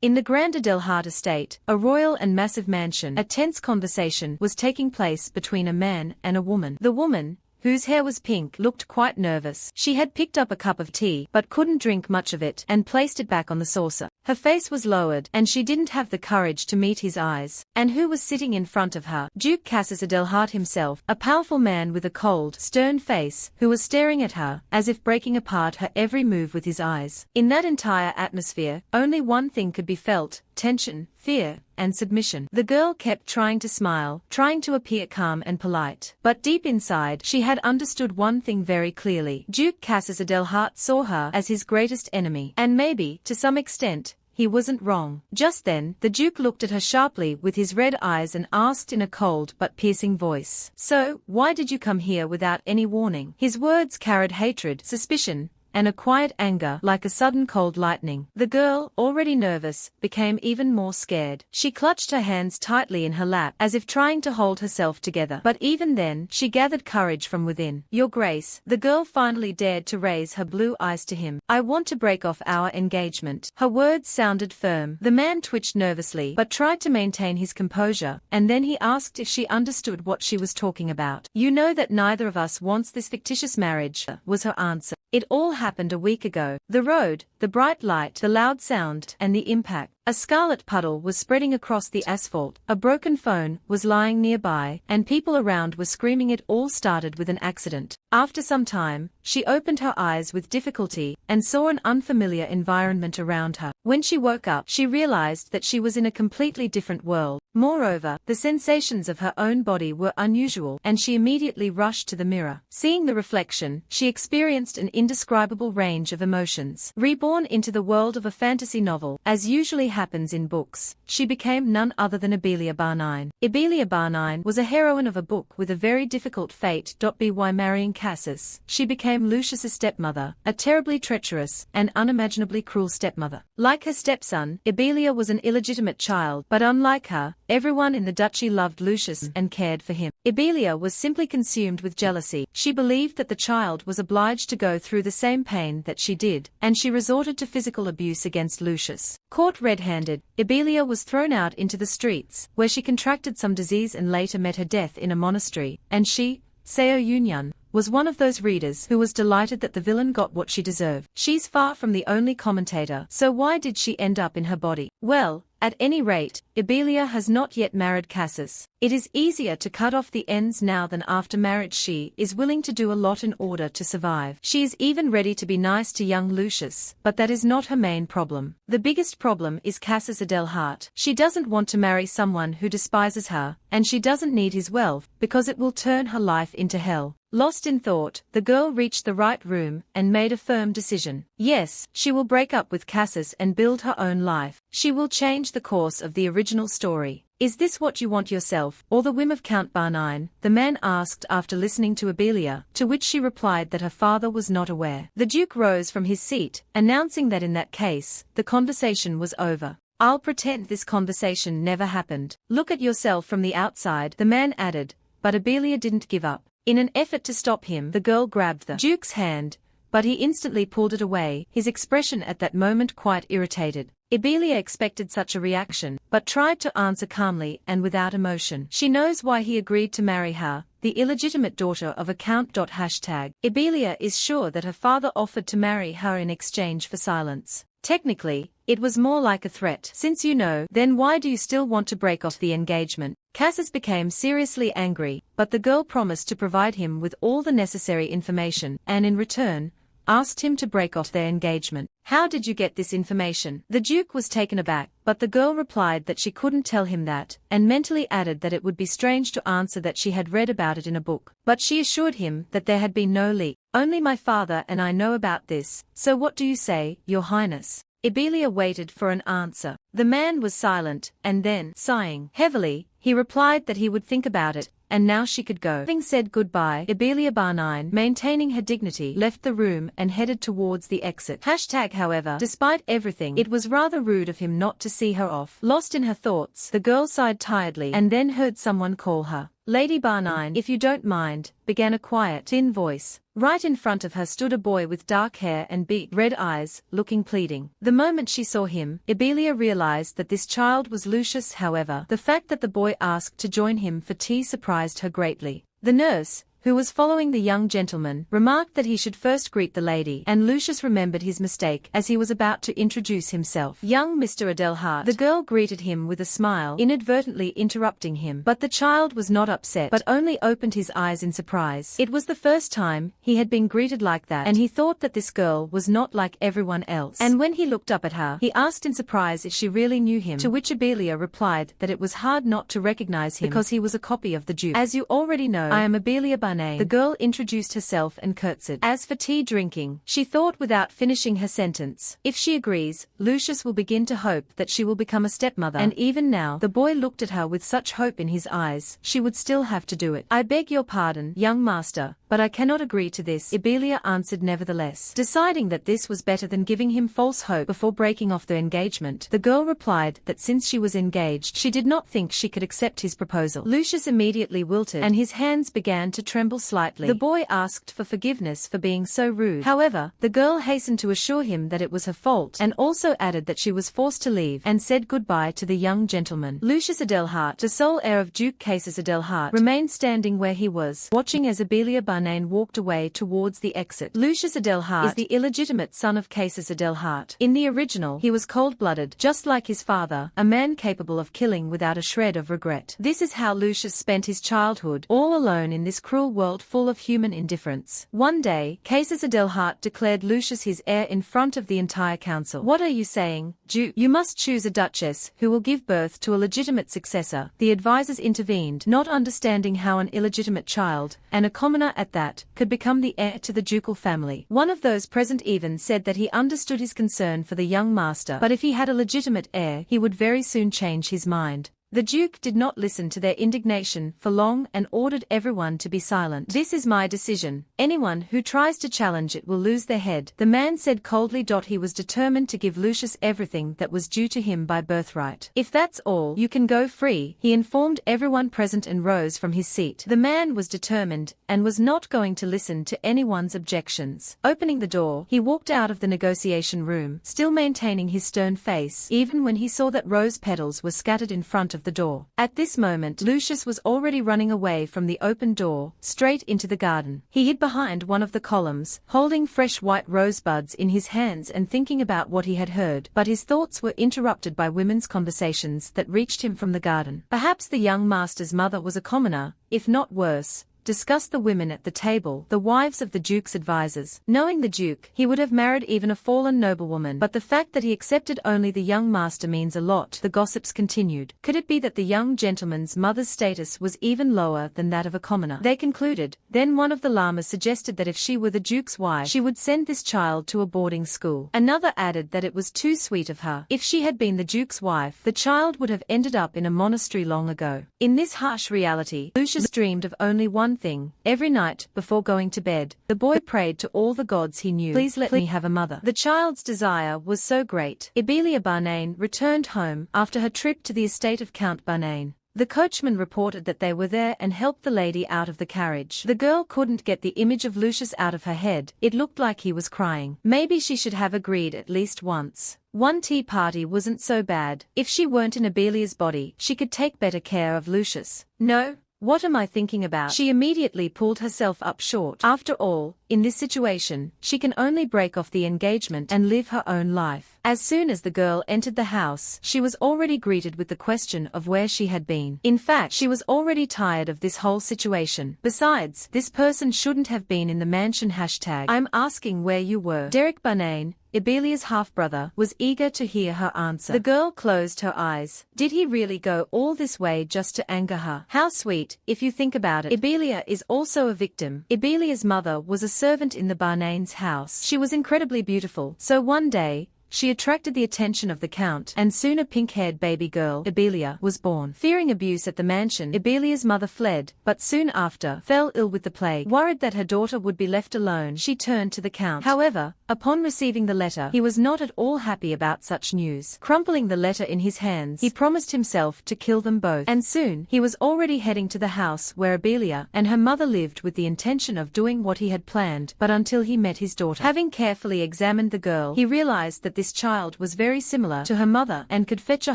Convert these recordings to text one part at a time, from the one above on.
In the Grand Adelhart estate, a royal and massive mansion, a tense conversation was taking place between a man and a woman. The woman, whose hair was pink, looked quite nervous. She had picked up a cup of tea, but couldn't drink much of it, and placed it back on the saucer. Her face was lowered, and she didn't have the courage to meet his eyes. And who was sitting in front of her? Duke Cassius Adelhart himself, a powerful man with a cold, stern face, who was staring at her, as if breaking apart her every move with his eyes. In that entire atmosphere, only one thing could be felt: tension, fear, and submission. The girl kept trying to smile, trying to appear calm and polite. But deep inside, she had understood one thing very clearly. Duke Cassius Adelhart saw her as his greatest enemy. And maybe, to some extent, he wasn't wrong. Just then, the Duke looked at her sharply with his red eyes and asked in a cold but piercing voice, "So, why did you come here without any warning?" His words carried hatred, suspicion, and a quiet anger like a sudden cold lightning. The girl, already nervous, became even more scared. She clutched her hands tightly in her lap, as if trying to hold herself together. But even then, she gathered courage from within. "Your Grace," the girl finally dared to raise her blue eyes to him, "I want to break off our engagement." Her words sounded firm. The man twitched nervously, but tried to maintain his composure, and then he asked if she understood what she was talking about. "You know that neither of us wants this fictitious marriage," was her answer. "It all happened a week ago. The road, the bright light, the loud sound, and the impact." A scarlet puddle was spreading across the asphalt, a broken phone was lying nearby, and people around were screaming. It all started with an accident. After some time, she opened her eyes with difficulty, and saw an unfamiliar environment around her. When she woke up, she realized that she was in a completely different world. Moreover, the sensations of her own body were unusual, and she immediately rushed to the mirror. Seeing the reflection, she experienced an indescribable range of emotions. Reborn into the world of a fantasy novel, as usually happens in books, she became none other than Abelia Barnine. Abelia Barnine was a heroine of a book with a very difficult fate. By marrying Cassius, she became Lucius's stepmother, a terribly treacherous and unimaginably cruel stepmother. Like her stepson, Abelia was an illegitimate child, but unlike her, everyone in the duchy loved Lucius and cared for him. Abelia was simply consumed with jealousy. She believed that the child was obliged to go through the same pain that she did, and she resorted to physical abuse against Lucius. Caught red-handed, Abelia was thrown out into the streets, where she contracted some disease and later met her death in a monastery, and she, Seo Yunyan, was one of those readers who was delighted that the villain got what she deserved. She's far from the only commentator, so why did she end up in her body? Well, at any rate, Abelia has not yet married Cassius. It is easier to cut off the ends now than after marriage. She is willing to do a lot in order to survive. She is even ready to be nice to young Lucius, but that is not her main problem. The biggest problem is Cassius Adelhart. She doesn't want to marry someone who despises her, and she doesn't need his wealth, because it will turn her life into hell. Lost in thought, the girl reached the right room and made a firm decision. Yes, she will break up with Cassius and build her own life. She will change the course of the original story. "Is this what you want yourself, or the whim of Count Barnine?" the man asked after listening to Abelia, to which she replied that her father was not aware. The Duke rose from his seat, announcing that in that case, the conversation was over. "I'll pretend this conversation never happened. Look at yourself from the outside," the man added, but Abelia didn't give up. In an effort to stop him, the girl grabbed the Duke's hand, but he instantly pulled it away, his expression at that moment quite irritated. Abelia expected such a reaction, but tried to answer calmly and without emotion. She knows why he agreed to marry her, the illegitimate daughter of a count. Abelia is sure that her father offered to marry her in exchange for silence. Technically, it was more like a threat. "Since you know, then why do you still want to break off the engagement?" Cassius became seriously angry, but the girl promised to provide him with all the necessary information, and in return, asked him to break off their engagement. "How did you get this information?" The Duke was taken aback, but the girl replied that she couldn't tell him that, and mentally added that it would be strange to answer that she had read about it in a book. But she assured him that there had been no leak. "Only my father and I know about this, so what do you say, Your Highness?" Abelia waited for an answer. The man was silent, and then, sighing heavily, he replied that he would think about it, and now she could go. Having said goodbye, Abelia Barnine, maintaining her dignity, left the room and headed towards the exit. However, despite everything, it was rather rude of him not to see her off. Lost in her thoughts, the girl sighed tiredly and then heard someone call her. "Lady Barnine, if you don't mind," began a quiet, thin voice, Right in front of her stood a boy with dark hair and big, red eyes, looking pleading. The moment she saw him, Abelia realized that this child was Lucius. However, the fact that the boy asked to join him for tea surprised her greatly. The nurse, who was following the young gentleman, remarked that he should first greet the lady, and Lucius remembered his mistake as he was about to introduce himself. Young Mr. Adelhart. The girl greeted him with a smile, inadvertently interrupting him. But the child was not upset, but only opened his eyes in surprise. It was the first time he had been greeted like that, and he thought that this girl was not like everyone else. And when he looked up at her, he asked in surprise if she really knew him, to which Abelia replied that it was hard not to recognize him because he was a copy of the Duke. As you already know, I am Abelia by name. The girl introduced herself and curtsied. As for tea drinking, she thought without finishing her sentence. If she agrees, Lucius will begin to hope that she will become a stepmother. And even now, the boy looked at her with such hope in his eyes, she would still have to do it. I beg your pardon, young master, but I cannot agree to this, Abelia answered nevertheless. Deciding that this was better than giving him false hope before breaking off their engagement, the girl replied that since she was engaged, she did not think she could accept his proposal. Lucius immediately wilted, and his hands began to tremble slightly. The boy asked for forgiveness for being so rude. However, the girl hastened to assure him that it was her fault, and also added that she was forced to leave, and said goodbye to the young gentleman. Lucius Adelhart, the sole heir of Duke Caesar Adelhart, remained standing where he was, watching as Abelia Barnane walked away towards the exit. Lucius Adelhart is the illegitimate son of Caesar Adelhart. In the original, he was cold-blooded, just like his father, a man capable of killing without a shred of regret. This is how Lucius spent his childhood, all alone in this cruel world full of human indifference. One day, Caesar Adelhart declared Lucius his heir in front of the entire council. What are you saying, Duke? You must choose a duchess who will give birth to a legitimate successor. The advisers intervened, not understanding how an illegitimate child, and a commoner at that, could become the heir to the ducal family. One of those present even said that he understood his concern for the young master, but if he had a legitimate heir, he would very soon change his mind. The Duke did not listen to their indignation for long and ordered everyone to be silent. This is my decision. Anyone who tries to challenge it will lose their head, the man said coldly. He was determined to give Lucius everything that was due to him by birthright. If that's all, you can go free, he informed everyone present and rose from his seat. The man was determined, and was not going to listen to anyone's objections. Opening the door, he walked out of the negotiation room, still maintaining his stern face, even when he saw that rose petals were scattered in front of the door. At this moment, Lucius was already running away from the open door, straight into the garden. He hid behind one of the columns, holding fresh white rosebuds in his hands and thinking about what he had heard, but his thoughts were interrupted by women's conversations that reached him from the garden. Perhaps the young master's mother was a commoner, if not worse, discussed the women at the table, the wives of the Duke's advisers. Knowing the Duke, he would have married even a fallen noblewoman, but the fact that he accepted only the young master means a lot, the gossips continued. Could it be that the young gentleman's mother's status was even lower than that of a commoner? They concluded. Then one of the llamas suggested that if she were the Duke's wife, she would send this child to a boarding school. Another added that it was too sweet of her. If she had been the Duke's wife, the child would have ended up in a monastery long ago. In this harsh reality, Lucius dreamed of only one thing. Every night, before going to bed, the boy prayed to all the gods he knew, please let me have a mother. The child's desire was so great. Abelia Barnane returned home after her trip to the estate of Count Barnane. The coachman reported that they were there and helped the lady out of the carriage. The girl couldn't get the image of Lucius out of her head. It looked like he was crying. Maybe she should have agreed at least once. One tea party wasn't so bad. If she weren't in Abelia's body, she could take better care of Lucius. No? What am I thinking about? She immediately pulled herself up short. After all, in this situation, she can only break off the engagement and live her own life. As soon as the girl entered the house, she was already greeted with the question of where she had been. In fact, she was already tired of this whole situation. Besides, this person shouldn't have been in the mansion. I'm asking where you were. Derek Barnane, Abelia's half-brother, was eager to hear her answer. The girl closed her eyes. Did he really go all this way just to anger her? How sweet, if you think about it. Abelia is also a victim. Abelia's mother was a servant in the Barnane's house. She was incredibly beautiful. So one day, she attracted the attention of the count, and soon a pink-haired baby girl, Abelia, was born. Fearing abuse at the mansion, Abelia's mother fled, but soon after, fell ill with the plague. Worried that her daughter would be left alone, she turned to the count. However, upon receiving the letter, he was not at all happy about such news. Crumpling the letter in his hands, he promised himself to kill them both. And soon, he was already heading to the house where Abelia and her mother lived with the intention of doing what he had planned, but until he met his daughter. Having carefully examined the girl, he realized that this child was very similar to her mother and could fetch a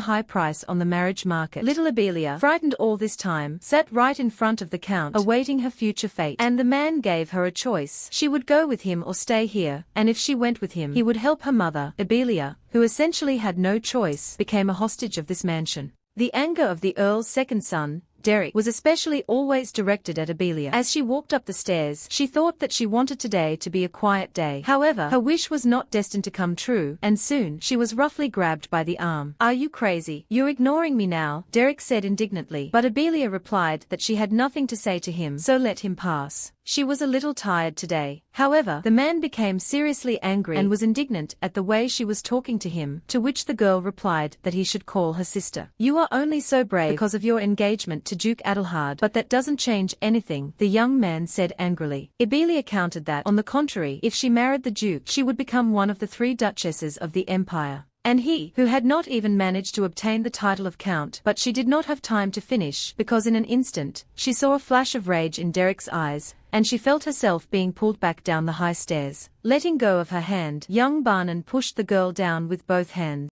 high price on the marriage market. Little Abelia, frightened all this time, sat right in front of the count, awaiting her future fate. And the man gave her a choice. She would go with him or stay here, and if she went with him, he would help her mother. Abelia, who essentially had no choice, became a hostage of this mansion. The anger of the Earl's second son, Derek, was especially always directed at Abelia. As she walked up the stairs, she thought that she wanted today to be a quiet day. However, her wish was not destined to come true, and soon, she was roughly grabbed by the arm. "Are you crazy? You're ignoring me now," Derek said indignantly. But Abelia replied that she had nothing to say to him, so let him pass. She was a little tired today. However, the man became seriously angry and was indignant at the way she was talking to him, to which the girl replied that he should call her sister. "You are only so brave because of your engagement to Duke Adelhard, but that doesn't change anything," the young man said angrily. Abelia countered that, on the contrary, if she married the Duke, she would become one of the 3 duchesses of the empire. And he, who had not even managed to obtain the title of count, but she did not have time to finish, because in an instant, she saw a flash of rage in Derek's eyes, and she felt herself being pulled back down the high stairs. Letting go of her hand, young Barnon pushed the girl down with both hands.